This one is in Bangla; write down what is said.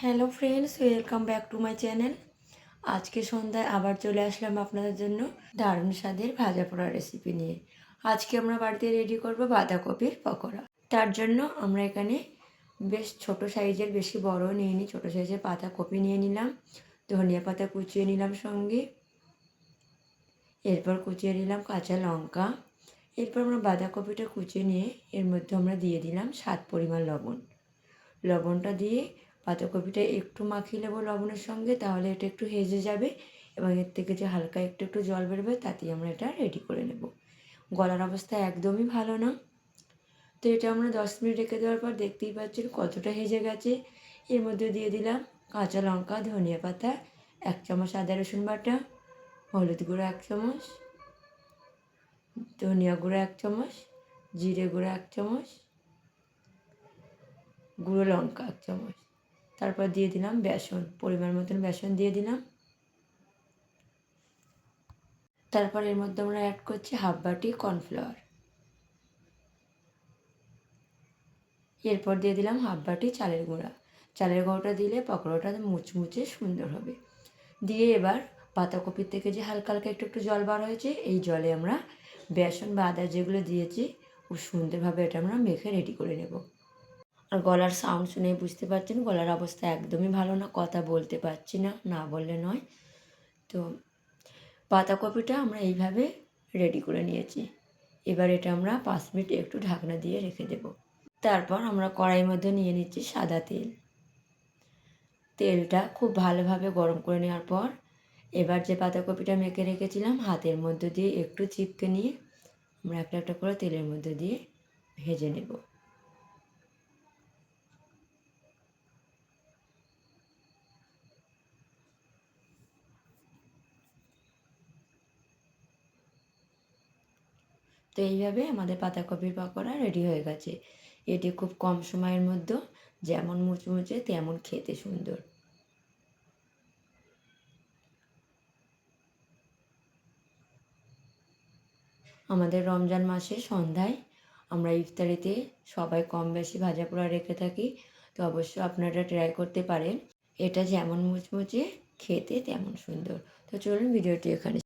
Hello friends, welcome back to my channel. আজকে সন্ধ্যায় আবার চলে আসলাম আপনাদের জন্য দারুণ স্বাদের ভাজা পোড়া রেসিপি নিয়ে। আজকে আমরা বাড়িতে রেডি করব বাঁধাকপির পকোড়া। তার জন্য আমরা এখানে বেশ ছোট সাইজের, বেশি বড় নিইনি, ছোট সাইজের পাতাকপি নিয়ে নিলাম, ধনিয়া পাতা কুচিয়ে নিলাম সঙ্গে, এরপর কুচিয়ে নিলাম কাঁচা লঙ্কা। এরপর আমরা বাঁধাকপিটা কুচিয়ে নিয়ে এর মধ্যে আমরা দিয়ে দিলাম স্বাদ পরিমাণ লবণ। লবণটা দিয়ে পাতাকপিটা একটু মাখিয়ে নেবো লবণের সঙ্গে, তাহলে এটা একটু হেজে যাবে এবং এর থেকে যে হালকা একটু জল বেরোবে তাতেই আমরা এটা রেডি করে নেব। গলার অবস্থা একদমই ভালো না। তো এটা আমরা 10 মিনিট রেখে দেওয়ার পর দেখতেই পাচ্ছেন কতটা হেজে গেছে। এর মধ্যে দিয়ে দিলাম কাঁচা লঙ্কা, ধনিয়া পাতা, 1 চামচ আদা রসুন বাটা, হলুদ গুঁড়ো 1 চামচ, ধনিয়া গুঁড়ো 1 চামচ, জিরে গুঁড়ো 1 চামচ, গুঁড়ো লঙ্কা 1 চামচ। তারপর দিয়ে দিলাম বেসন, পরিমাণ মতন বেসন দিয়ে দিলাম। তারপর এর মধ্যে আমরা অ্যাড করছি হাফ বাটি কর্নফ্লাওয়ার। এরপর দিয়ে দিলাম হাফ বাটি চালের গুঁড়া। চালের গুঁড়োটা দিলে পকোড়াটা মুচমুচে সুন্দর হবে। দিয়ে এবার পাতাকপির থেকে যে হালকা হালকা একটু জল বার হয়েছে, এই জলে আমরা বেসন বা আদা যেগুলো দিয়েছি খুব সুন্দরভাবে এটা আমরা মেখে রেডি করে নেব। আর গলার সাউন্ড শুনে বুঝতে পারছেন গলার অবস্থা একদমই ভালো না, কথা বলতে পারছি না, না বললে নয়। তো পাতাকপিটা আমরা এইভাবে রেডি করে নিয়েছি। এবার এটা আমরা 5 মিনিট একটু ঢাকনা দিয়ে রেখে দেব। তারপর আমরা কড়াইয়ের মধ্যে নিয়ে নিচ্ছি সাদা তেল। তেলটা খুব ভালোভাবে গরম করে নেওয়ার পর এবার যে পাতাকপিটা মেখে রেখেছিলাম হাতের মধ্যে দিয়ে একটু চিপকে নিয়ে আমরা একটা একটা করে তেলের মধ্যে দিয়ে ভেজে নেব। তো এইভাবে আমাদের পাতাকপির পকোড়া রেডি হয়ে গেছে। এটি খুব কম সময়ের মধ্যে যেমন মুচমুচে তেমন খেতে সুন্দর। আমাদের রমজান মাসে সন্ধ্যায় আমরা ইফতারিতে সবাই কম বেশি ভাজা পোড়া রেখে থাকি। তো অবশ্যই আপনারা ট্রাই করতে পারেন। এটা যেমন মুচমুচে খেতে তেমন সুন্দর। তো চলুন ভিডিওটি এখানে